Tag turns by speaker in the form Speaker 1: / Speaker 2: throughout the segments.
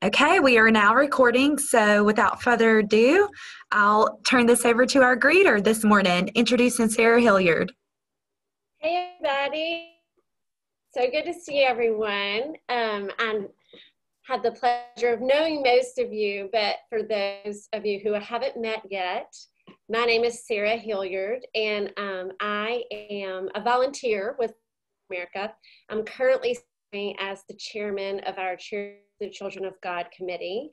Speaker 1: Okay, we are now recording, so without further ado, I'll turn this over to our greeter this morning, introducing Sarah Hilliard.
Speaker 2: Hey everybody, so good to see everyone. I had the pleasure of knowing most of you, but for those of you who I haven't met yet, my name is Sarah Hilliard, and I am a volunteer with America. I'm currently serving as the chairman of our the Children of God Committee,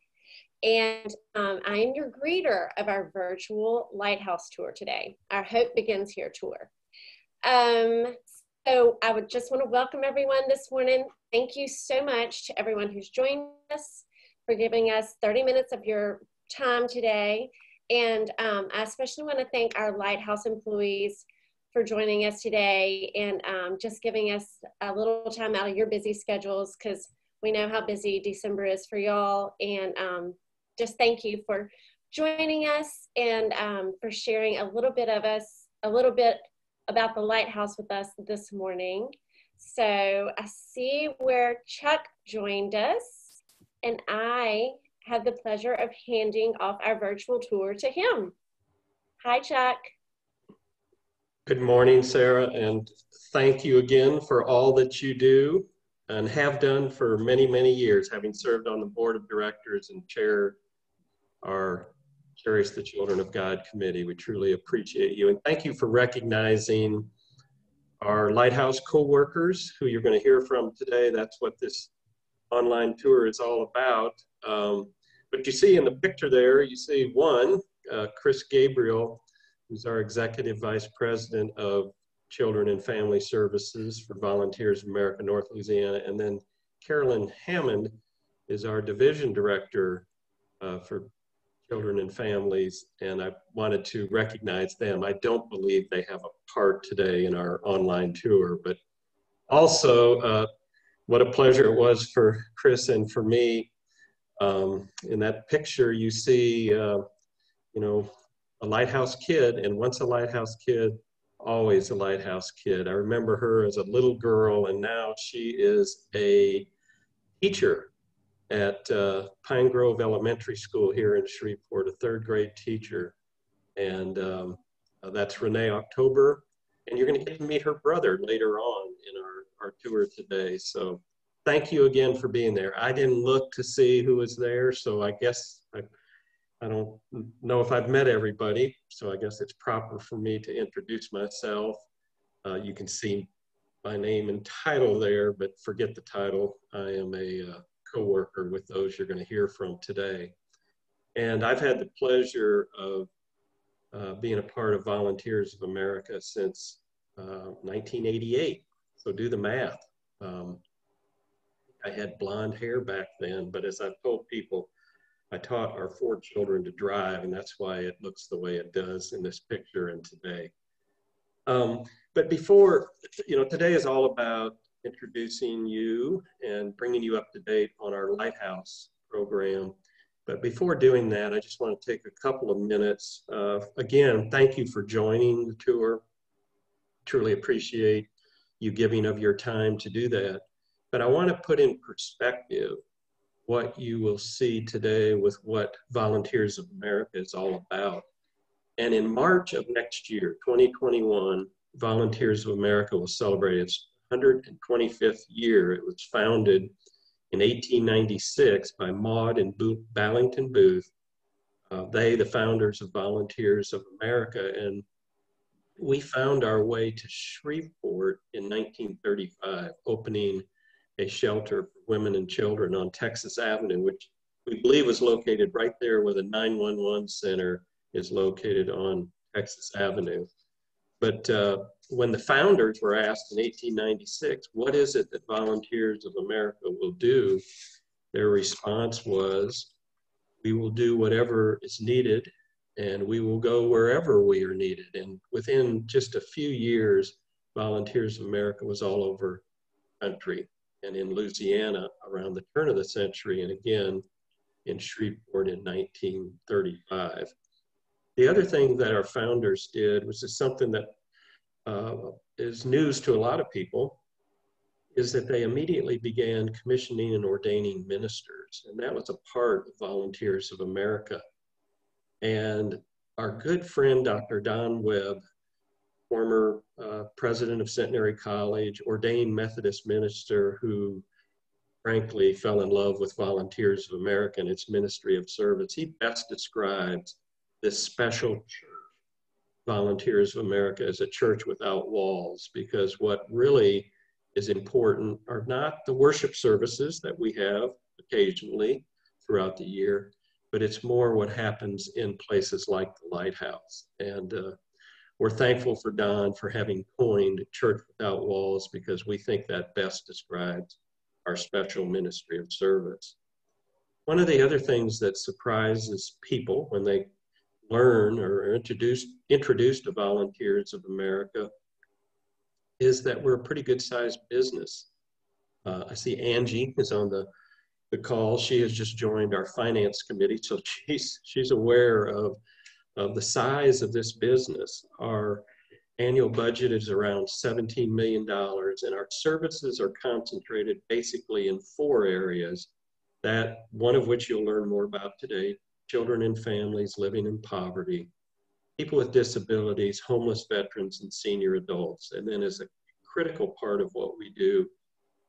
Speaker 2: and I am your greeter of our virtual Lighthouse tour today, our Hope Begins Here tour. So I would just want to welcome everyone this morning. Thank you so much to everyone who's joined us for giving us 30 minutes of your time today. And I especially want to thank our Lighthouse employees for joining us today and just giving us a little time out of your busy schedules, because we know how busy December is for y'all. And just thank you for joining us and for sharing a little bit about the Lighthouse with us this morning. So I see where Chuck joined us, and I have the pleasure of handing off our virtual tour to him. Hi, Chuck.
Speaker 3: Good morning, Sarah, and thank you again for all that you do and have done for many, many years, having served on the board of directors and chair our Cherish the Children of God Committee. We truly appreciate you. And thank you for recognizing our Lighthouse co-workers who you're going to hear from today. That's what this online tour is all about. But you see in the picture there, you see one, Chris Gabriel, who's our Executive Vice President of Children and Family Services for Volunteers of America, North Louisiana. And then Carolyn Hammond is our Division Director for Children and Families, and I wanted to recognize them. I don't believe they have a part today in our online tour, but also what a pleasure it was for Chris and for me. In that picture, you see, you know, a Lighthouse kid, and once a Lighthouse kid, always a Lighthouse kid. I remember her as a little girl, and now she is a teacher at Pine Grove Elementary School here in Shreveport, a third grade teacher. And that's Renee October. And you're going to get to meet her brother later on in our tour today. So thank you again for being there. I didn't look to see who was there, so I guess I don't know if I've met everybody. So I guess it's proper for me to introduce myself. You can see my name and title there, but forget the title. I am a co-worker with those you're going to hear from today. And I've had the pleasure of being a part of Volunteers of America since 1988. So do the math. I had blonde hair back then, but as I've told people, I taught our 4 children to drive, and that's why it looks the way it does in this picture and today. But before, you know, today is all about introducing you and bringing you up to date on our Lighthouse program. But before doing that, I just want to take a couple of minutes. Again, thank you for joining the tour. Truly appreciate you giving of your time to do that. But I want to put in perspective what you will see today with what Volunteers of America is all about. And in March of next year, 2021, Volunteers of America will celebrate its 125th year. It was founded in 1896 by Maud and Ballington Booth. They, the founders of Volunteers of America, and we found our way to Shreveport in 1935, opening a shelter for women and children on Texas Avenue, which we believe was located right there where the 911 center is located on Texas Avenue. But when the founders were asked in 1896, what is it that Volunteers of America will do? Their response was, we will do whatever is needed and we will go wherever we are needed. And within just a few years, Volunteers of America was all over the country and in Louisiana around the turn of the century, and again in Shreveport in 1935. The other thing that our founders did was just something that is news to a lot of people. is that they immediately began commissioning and ordaining ministers. And that was a part of Volunteers of America. And our good friend, Dr. Don Webb, former president of Centenary College, ordained Methodist minister who frankly fell in love with Volunteers of America and its ministry of service. He best describes this special church, Volunteers of America, as a church without walls, because what really is important are not the worship services that we have occasionally throughout the year, but it's more what happens in places like the Lighthouse. And we're thankful for Don for having coined Church Without Walls, because we think that best describes our special ministry of service. One of the other things that surprises people when they learn or are introduced to Volunteers of America is that we're a pretty good sized business. I see Angie is on the call. She has just joined our finance committee, so she's aware of the size of this business. Our annual budget is around $17 million, and our services are concentrated basically in 4 areas, that one of which you'll learn more about today: children and families living in poverty, people with disabilities, homeless veterans, and senior adults. And then as a critical part of what we do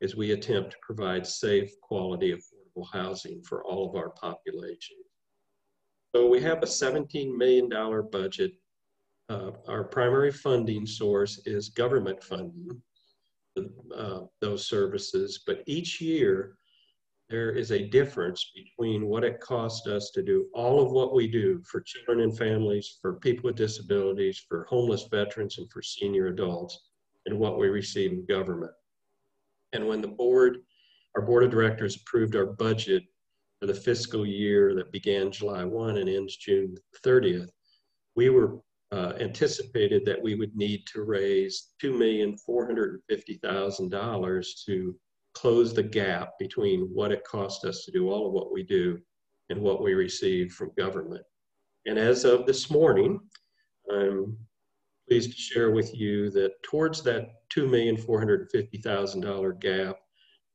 Speaker 3: is we attempt to provide safe, quality, affordable housing for all of our population. So we have a $17 million budget. Our primary funding source is government funding, those services, but each year there is a difference between what it costs us to do all of what we do for children and families, for people with disabilities, for homeless veterans, and for senior adults, and what we receive in government. And when our board of directors approved our budget for the fiscal year that began July 1 and ends June 30th, we were anticipated that we would need to raise $2,450,000 to close the gap between what it cost us to do all of what we do and what we receive from government. And as of this morning, I'm pleased to share with you that towards that $2,450,000 gap,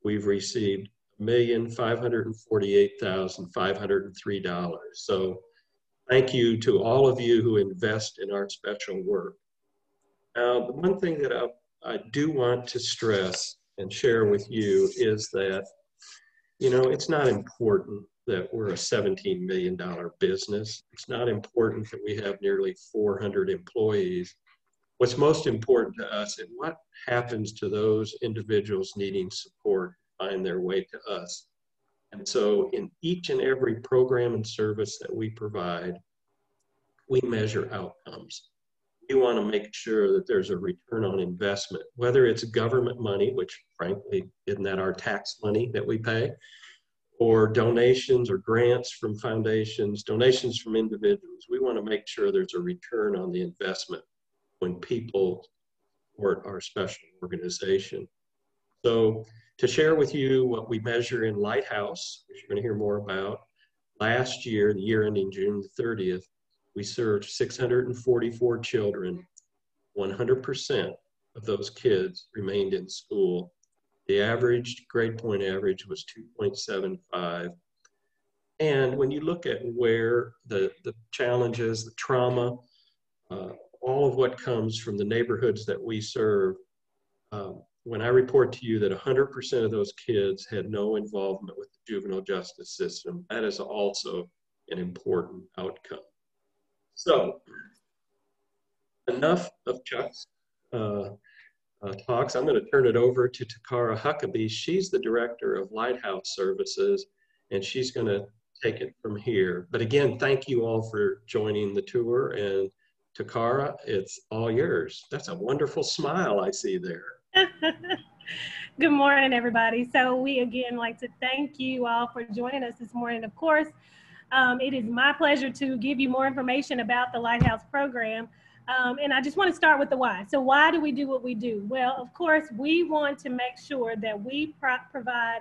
Speaker 3: we've received $1,548,503. So thank you to all of you who invest in our special work. Now, the one thing that I do want to stress and share with you is that, it's not important that we're a $17 million business. It's not important that we have nearly 400 employees. What's most important to us is what happens to those individuals needing support find their way to us. And so in each and every program and service that we provide, we measure outcomes. We want to make sure that there's a return on investment, whether it's government money, which frankly, isn't that our tax money that we pay, or donations or grants from foundations, donations from individuals. We want to make sure there's a return on the investment when people support our special organization. So to share with you what we measure in LightHouse, which you're going to hear more about, last year, the year ending June 30th, we served 644 children. 100% of those kids remained in school. The average grade point average was 2.75. And when you look at where the challenges, the trauma, all of what comes from the neighborhoods that we serve, when I report to you that 100% of those kids had no involvement with the juvenile justice system, that is also an important outcome. So, enough of Chuck's talks. I'm going to turn it over to Takara Huckabee. She's the director of LightHouse Services, and she's going to take it from here. But again, thank you all for joining the tour. And Takara, it's all yours. That's a wonderful smile I see there.
Speaker 4: Good morning, everybody. So we again like to thank you all for joining us this morning. Of course, it is my pleasure to give you more information about the LightHouse program. And I just want to start with the why. So why do we do what we do? Well, of course, we want to make sure that we provide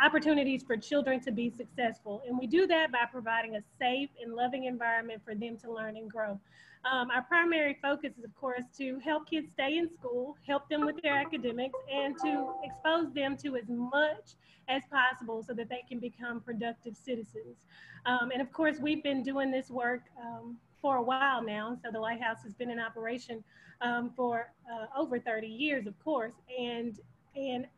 Speaker 4: opportunities for children to be successful. And we do that by providing a safe and loving environment for them to learn and grow. Our primary focus is, of course, to help kids stay in school, help them with their academics, and to expose them to as much as possible so that they can become productive citizens. And of course, we've been doing this work for a while now. So the Lighthouse has been in operation for over 30 years, of course. And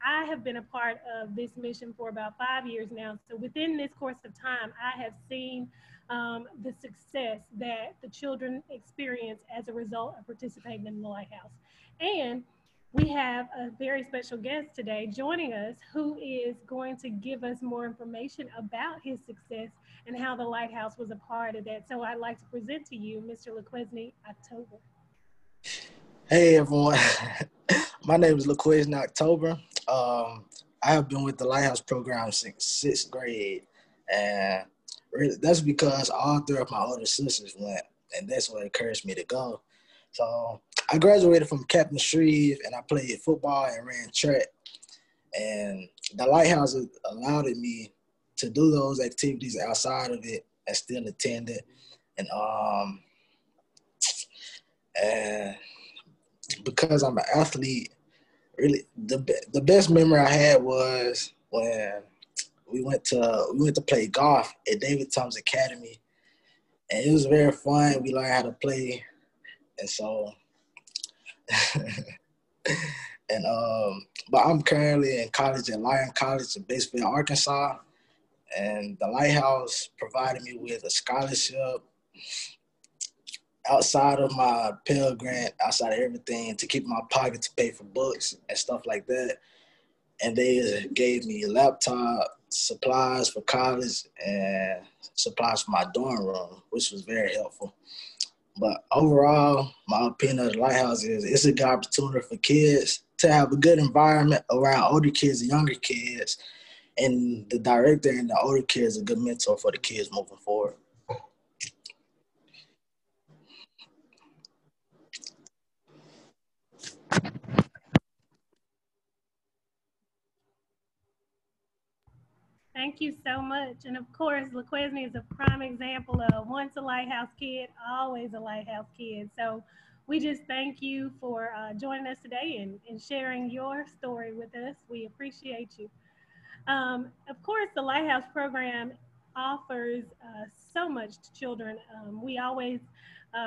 Speaker 4: I have been a part of this mission for about 5 years now. So within this course of time, I have seen the success that the children experience as a result of participating in the Lighthouse. And we have a very special guest today joining us who is going to give us more information about his success and how the Lighthouse was a part of that. So I'd like to present to you Mr. LaQuesney October.
Speaker 5: Hey everyone, my name is LaQuesney October. I have been with the Lighthouse program since 6th grade, and that's because all three of my older sisters went, and that's what encouraged me to go. So I graduated from Captain Shreve, and I played football and ran track, and the Lighthouse allowed me to do those activities outside of it and still attend it, and because I'm an athlete, really the best memory I had was when we went to play golf at David Tom's Academy, and it was very fun. We learned how to play, and so but I'm currently in college at Lyon College in Batesville, Arkansas, and the Lighthouse provided me with a scholarship outside of my Pell Grant, outside of everything, to keep in my pocket to pay for books and stuff like that. And they gave me a laptop, supplies for college, and supplies for my dorm room, which was very helpful. But overall, my opinion of the Lighthouse is it's a good opportunity for kids to have a good environment around older kids and younger kids. And the director and the older kids are a good mentor for the kids moving forward.
Speaker 4: Thank you so much. And of course, LaQuesney is a prime example of once a Lighthouse kid, always a Lighthouse kid. So we just thank you for joining us today and sharing your story with us. We appreciate you. Of course, the Lighthouse program offers so much to children. We always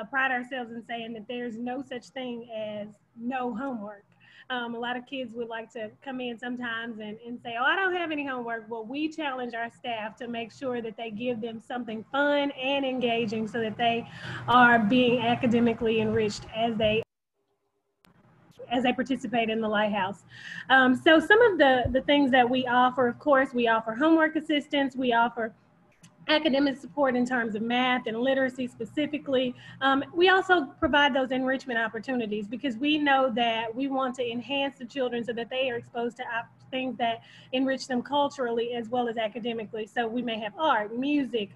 Speaker 4: pride ourselves in saying that there's no such thing as no homework. A lot of kids would like to come in sometimes and say, oh, I don't have any homework. Well, we challenge our staff to make sure that they give them something fun and engaging so that they are being academically enriched as they participate in the Lighthouse. So some of the things that we offer, of course, we offer homework assistance, we offer academic support in terms of math and literacy specifically. We also provide those enrichment opportunities because we know that we want to enhance the children so that they are exposed to things that enrich them culturally as well as academically. So we may have art, music,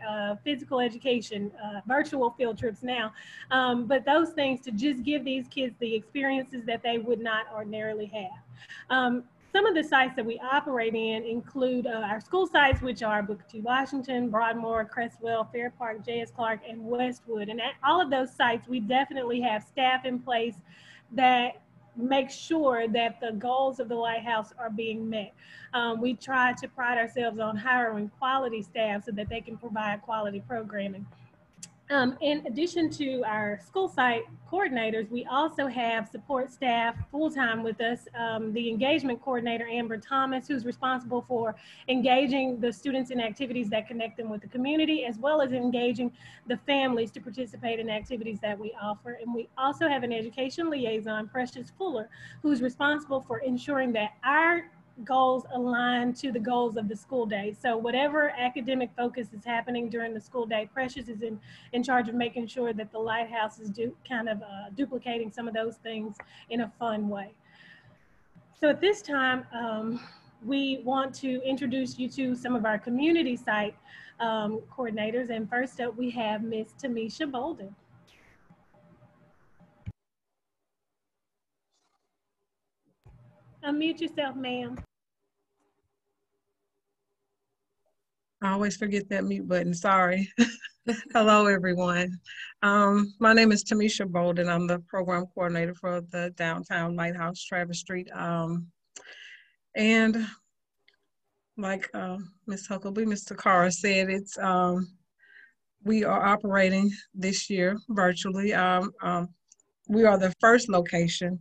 Speaker 4: physical education, virtual field trips now, but those things to just give these kids the experiences that they would not ordinarily have. Some of the sites that we operate in include our school sites, which are Booker T. Washington, Broadmoor, Crestwell, Fair Park, J.S. Clark, and Westwood. And at all of those sites, we definitely have staff in place that make sure that the goals of the Lighthouse are being met. We try to pride ourselves on hiring quality staff so that they can provide quality programming. In addition to our school site coordinators, we also have support staff full-time with us. The engagement coordinator, Amber Thomas, who's responsible for engaging the students in activities that connect them with the community, as well as engaging the families to participate in activities that we offer. And we also have an education liaison, Precious Fuller, who's responsible for ensuring that our goals align to the goals of the school day. So whatever academic focus is happening during the school day, Precious is in charge of making sure that the Lighthouse is duplicating some of those things in a fun way. So at this time, we want to introduce you to some of our community site coordinators. And first up, we have Miss Tamisha Bolden. Unmute yourself, ma'am.
Speaker 6: I always forget that mute button, sorry. Hello, everyone. My name is Tamisha Bolden. I'm the program coordinator for the downtown LightHouse, Travis Street. And like Ms. Huckabee, Mr. Carr said, we are operating this year virtually. We are the first location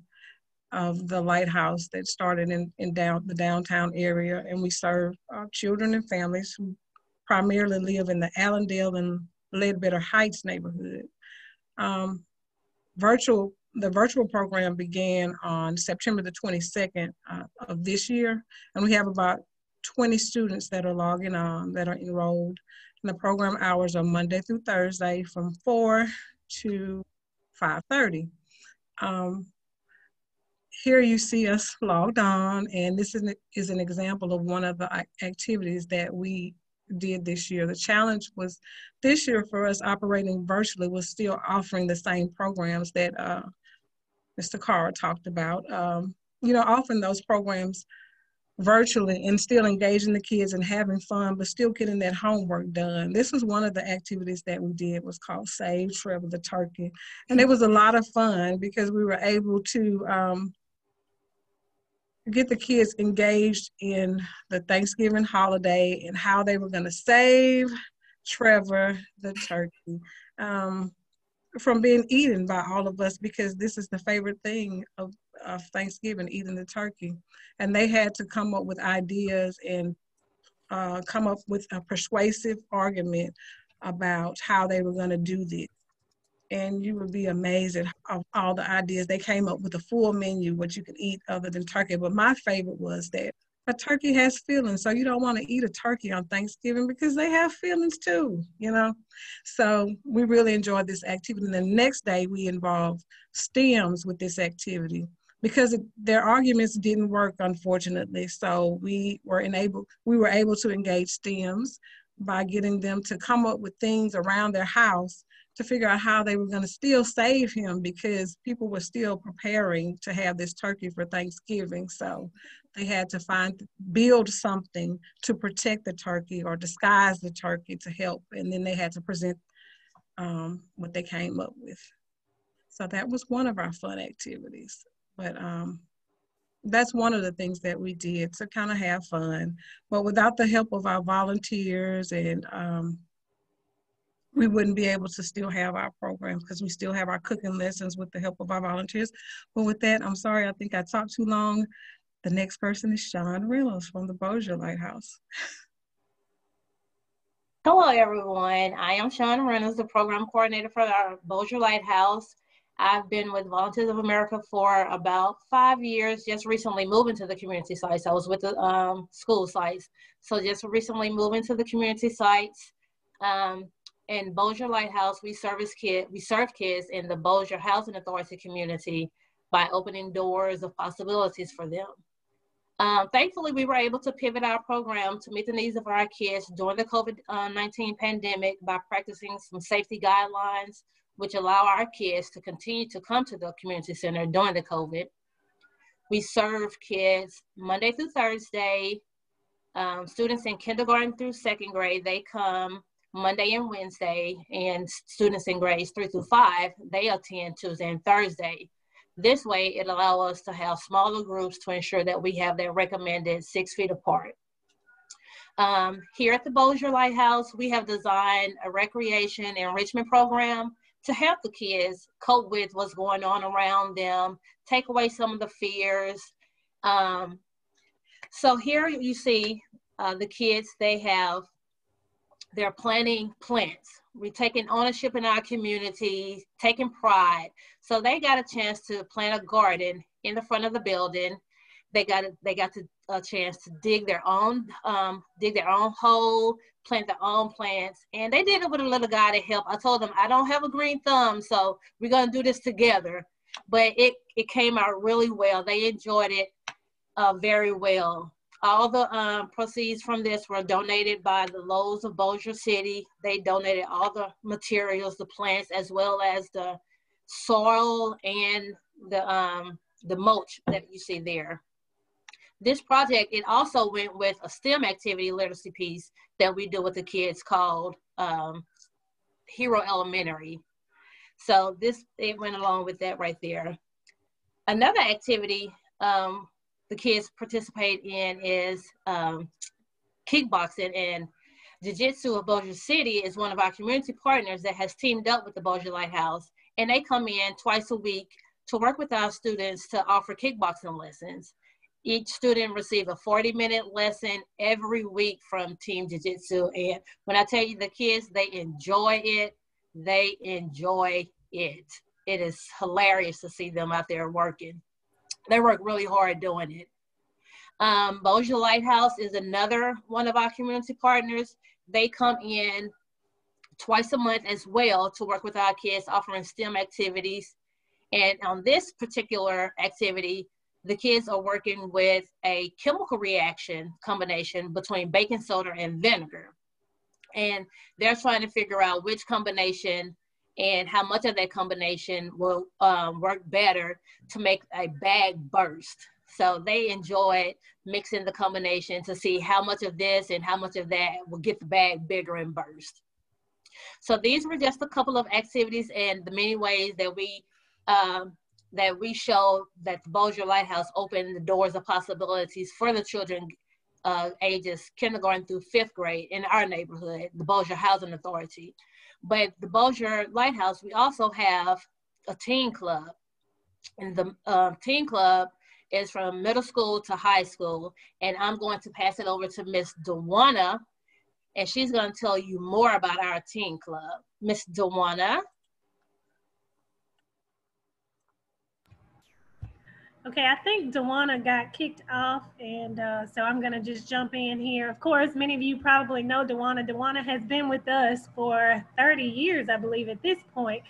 Speaker 6: of the LightHouse that started in the downtown area, and we serve children and families who primarily live in the Allendale and Ledbetter Heights neighborhood. The virtual program began on September the 22nd of this year, and we have about 20 students that are logging on, that are enrolled. And the program hours are Monday through Thursday from 4 to 5:30. Here you see us logged on, and this is an example of one of the activities that we did this year. The challenge was this year for us operating virtually was still offering the same programs that Mr. Carr talked about. Often those programs virtually and still engaging the kids and having fun, but still getting that homework done. This was one of the activities that we did, was called Save Trevor the Turkey. And it was a lot of fun because we were able to get the kids engaged in the Thanksgiving holiday and how they were going to save Trevor the turkey from being eaten by all of us, because this is the favorite thing of Thanksgiving, eating the turkey. And they had to come up with ideas and come up with a persuasive argument about how they were going to do this. And you would be amazed at all the ideas. They came up with a full menu, what you could eat other than turkey. But my favorite was that a turkey has feelings. So you don't want to eat a turkey on Thanksgiving because they have feelings too, So we really enjoyed this activity. And the next day we involved STEMs with this activity because their arguments didn't work, unfortunately. So we were able to engage STEMs by getting them to come up with things around their house to figure out how they were going to still save him, because people were still preparing to have this turkey for Thanksgiving. So they had to build something to protect the turkey or disguise the turkey to help. And then they had to present what they came up with. So that was one of our fun activities. But that's one of the things that we did to kind of have fun. But without the help of our volunteers, and we wouldn't be able to still have our program, because we still have our cooking lessons with the help of our volunteers. But with that, I'm sorry, I think I talked too long. The next person is Sean Reynolds from the Bossier Lighthouse.
Speaker 7: Hello, everyone. I am Sean Reynolds, the program coordinator for our Bossier Lighthouse. I've been with Volunteers of America for about 5 years, just recently moving to the community sites. I was with the school sites. So just recently moving to the community sites. In Bossier Lighthouse, we serve kids in the Bossier Housing Authority community by opening doors of possibilities for them. Thankfully, we were able to pivot our program to meet the needs of our kids during the COVID-19 pandemic by practicing some safety guidelines, which allow our kids to continue to come to the community center during the COVID. We serve kids Monday through Thursday. Students in kindergarten through second grade, they come Monday and Wednesday, and students in grades 3 through 5, they attend Tuesday and Thursday. This way, it allows us to have smaller groups to ensure that we have their recommended 6 feet apart. Here at the Bossier Lighthouse, we have designed a recreation enrichment program to help the kids cope with what's going on around them, take away some of the fears. So here you see the kids, they're planting plants. We're taking ownership in our community, taking pride. So they got a chance to plant a garden in the front of the building. They got a chance to dig their own hole, plant their own plants, and they did it with a little guy to help. I told them I don't have a green thumb, so we're gonna do this together. But it came out really well. They enjoyed it very well. All the proceeds from this were donated by the Lowe's of Bossier City. They donated all the materials, the plants, as well as the soil and the mulch that you see there. this project, it also went with a STEM activity literacy piece that we do with the kids called Hero Elementary. So it went along with that right there. Another activity the kids participate in is kickboxing, and Jiu-Jitsu of Bossier City is one of our community partners that has teamed up with the Bossier Lighthouse, and they come in twice a week to work with our students to offer kickboxing lessons. Each student receives a 40-minute lesson every week from Team Jiu-Jitsu, and when I tell you the kids, they enjoy it. They enjoy it. It is hilarious to see them out there working. They work really hard doing it. Bossier Lighthouse is another one of our community partners. They come in twice a month as well to work with our kids, offering STEM activities. And on this particular activity, the kids are working with a chemical reaction combination between baking soda and vinegar. And they're trying to figure out which combination and how much of that combination will work better to make a bag burst. So they enjoy mixing the combination to see how much of this and how much of that will get the bag bigger and burst. So these were just a couple of activities and the many ways that we show that the Bossier Lighthouse opened the doors of possibilities for the children ages kindergarten through 5th grade in our neighborhood, the Bossier Housing Authority. But the Bossier Lighthouse, we also have a teen club. And the teen club is from middle school to high school. And I'm going to pass it over to Miss Dewana, and she's going to tell you more about our teen club. Miss Dewana.
Speaker 4: Okay, I think Dewana got kicked off, and so I'm going to just jump in here. Of course, many of you probably know Dewana. Dewana has been with us for 30 years, I believe, at this point.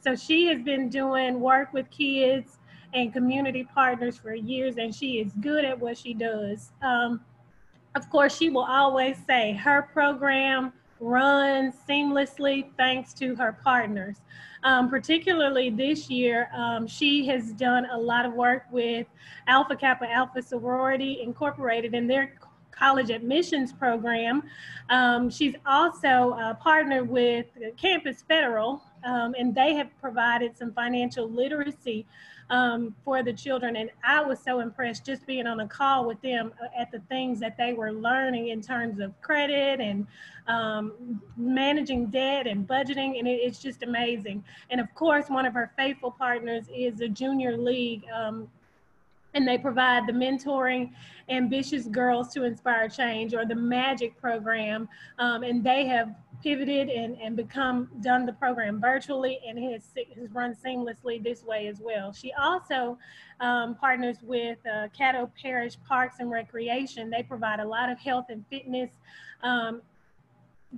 Speaker 4: So she has been doing work with kids and community partners for years, and she is good at what she does. Of course, she will always say her program runs seamlessly thanks to her partners. Particularly this year, she has done a lot of work with Alpha Kappa Alpha Sorority Incorporated in their college admissions program. She's also partnered with Campus Federal, and they have provided some financial literacy for the children. And I was so impressed just being on a call with them at the things that they were learning in terms of credit and managing debt and budgeting, and it's just amazing. And of course, one of her faithful partners is the Junior League, and they provide the mentoring ambitious girls to inspire change, or the MAGIC program, and they have pivoted and done the program virtually, and has run seamlessly this way as well. She also partners with Caddo Parish Parks and Recreation. They provide a lot of health and fitness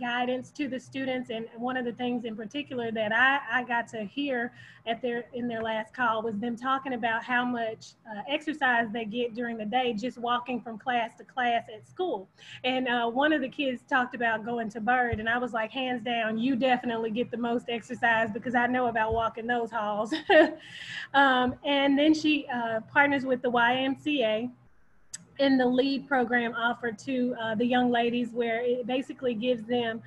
Speaker 4: guidance to the students, and one of the things in particular that I got to hear in their last call was them talking about how much exercise they get during the day just walking from class to class at school. And one of the kids talked about going to Bird, and I was like, hands down, you definitely get the most exercise, because I know about walking those halls. And then she partners with the YMCA in the LEAD program offered to the young ladies, where it basically gives them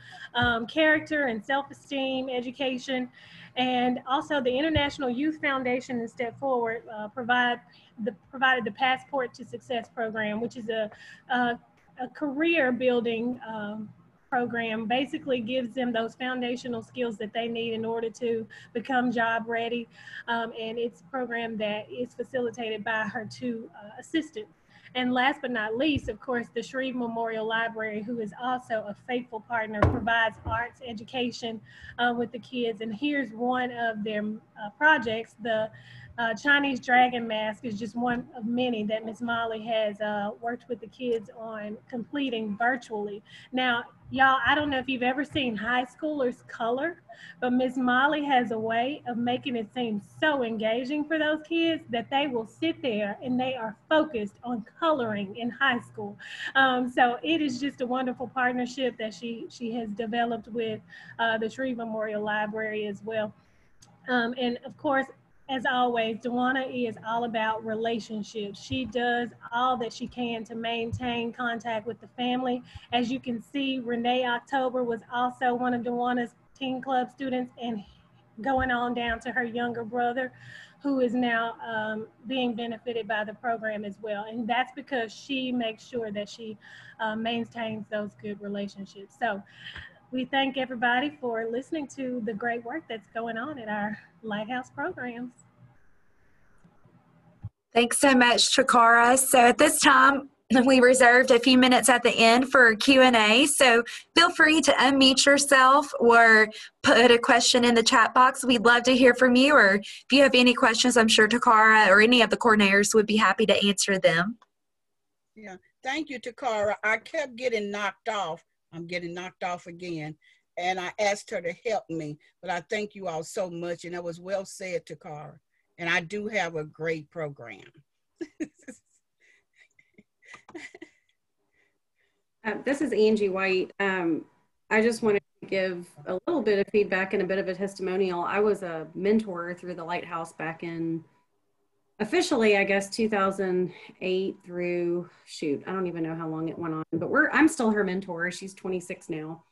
Speaker 4: character and self-esteem education. And also the International Youth Foundation and Step Forward provided the Passport to Success program, which is a career building program. Basically gives them those foundational skills that they need in order to become job ready. And it's a program that is facilitated by her two assistants. And last but not least, of course, the Shreve Memorial Library, who is also a faithful partner, provides arts education with the kids. And here's one of their projects. The Chinese dragon mask is just one of many that Ms. Molly has worked with the kids on completing virtually. Now, y'all, I don't know if you've ever seen high schoolers color, but Ms. Molly has a way of making it seem so engaging for those kids that they will sit there and they are focused on coloring in high school. So it is just a wonderful partnership that she has developed with the Shreve Memorial Library as well. And of course, as always, Dewana is all about relationships. She does all that she can to maintain contact with the family. As you can see, Renee October was also one of Dewana's Teen Club students, and going on down to her younger brother, who is now being benefited by the program as well. And that's because she makes sure that she maintains those good relationships. So we thank everybody for listening to the great work that's going on at our Lighthouse programs.
Speaker 1: Thanks so much, Chikara. So at this time, we reserved a few minutes at the end for Q&A. So feel free to unmute yourself or put a question in the chat box. We'd love to hear from you. Or if you have any questions, I'm sure Chikara or any of the coordinators would be happy to answer them.
Speaker 8: Yeah, thank you, Takara. I kept getting knocked off. I'm getting knocked off again. And I asked her to help me, but I thank you all so much. And that was well said, Takara. And I do have a great program.
Speaker 9: This is Angie White. I just wanted to give a little bit of feedback and a bit of a testimonial. I was a mentor through the Lighthouse back in, officially, I guess, 2008 through, shoot, I don't even know how long it went on, but I'm still her mentor. She's 26 now.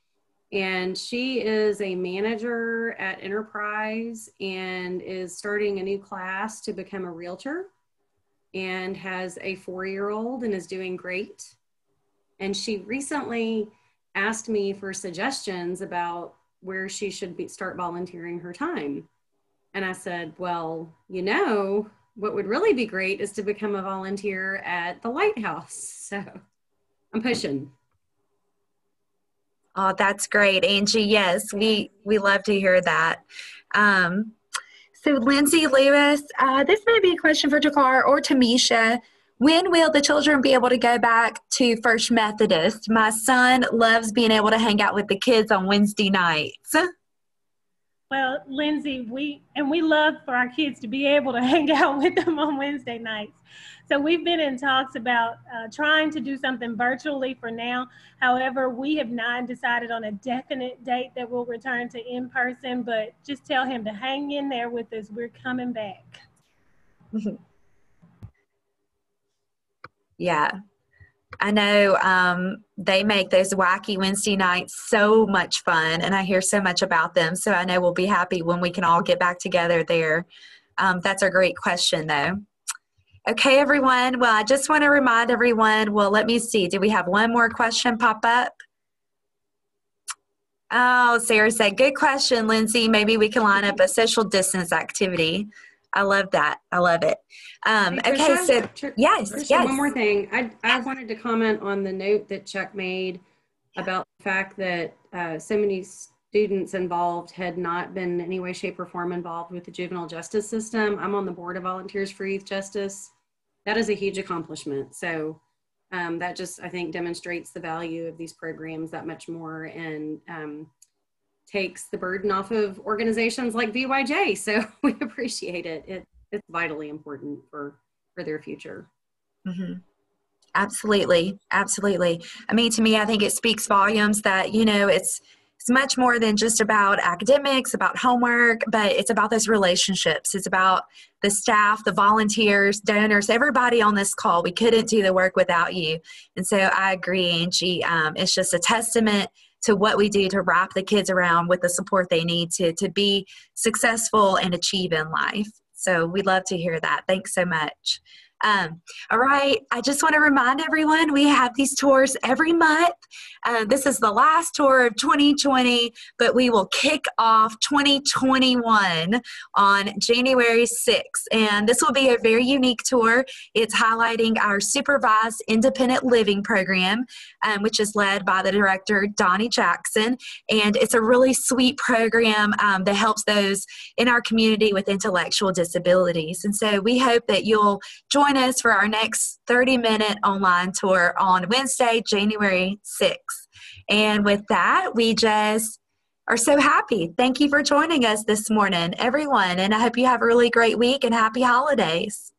Speaker 9: And she is a manager at Enterprise and is starting a new class to become a realtor, and has a 4-year-old and is doing great. And she recently asked me for suggestions about where she should start volunteering her time. And I said, well, you know, what would really be great is to become a volunteer at the Lighthouse. So I'm pushing.
Speaker 1: Oh, that's great, Angie. Yes, we love to hear that. So Lindsay Lewis, this may be a question for Jakar or Tamisha. When will the children be able to go back to First Methodist? My son loves being able to hang out with the kids on Wednesday nights.
Speaker 4: Well, Lindsay, we love for our kids to be able to hang out with them on Wednesday nights. So we've been in talks about trying to do something virtually for now. However, we have not decided on a definite date that we'll return to in person, but just tell him to hang in there with us. We're coming back.
Speaker 1: Yeah. I know they make those wacky Wednesday nights so much fun, and I hear so much about them. So I know we'll be happy when we can all get back together there. That's a great question, though. Okay, everyone. Well, I just want to remind everyone, well, let me see. Do we have one more question pop up? Oh, Sarah said, good question, Lindsay. Maybe we can line up a social distance activity. I love that. I love it. Okay, so yes.
Speaker 9: One more thing. I wanted to comment on the note that Chuck made about the fact that so many students involved had not been in any way, shape, or form involved with the juvenile justice system. I'm on the board of Volunteers for Youth Justice. That is a huge accomplishment. So that just, I think, demonstrates the value of these programs that much more, and takes the burden off of organizations like VYJ. So we appreciate it. It's vitally important for their future.
Speaker 1: Mm-hmm. Absolutely. Absolutely. I mean, to me, I think it speaks volumes that, you know, it's much more than just about academics, about homework, but it's about those relationships. It's about the staff, the volunteers, donors, everybody on this call. We couldn't do the work without you. And so I agree, Angie. It's just a testament to what we do to wrap the kids around with the support they need to be successful and achieve in life. So we'd love to hear that. Thanks so much. All right, I just want to remind everyone we have these tours every month. This is the last tour of 2020, but we will kick off 2021 on January 6th. And this will be a very unique tour. It's highlighting our supervised independent living program, which is led by the director, Donnie Jackson. And it's a really sweet program that helps those in our community with intellectual disabilities. And so we hope that you'll join us for our next 30-minute online tour on Wednesday, January 6th. And with that, we just are so happy. Thank you for joining us this morning, everyone. And I hope you have a really great week and happy holidays.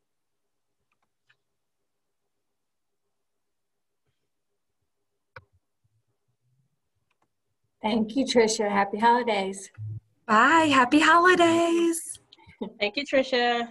Speaker 10: Thank you, Tricia. Happy holidays.
Speaker 1: Bye. Happy holidays.
Speaker 7: Thank you, Tricia.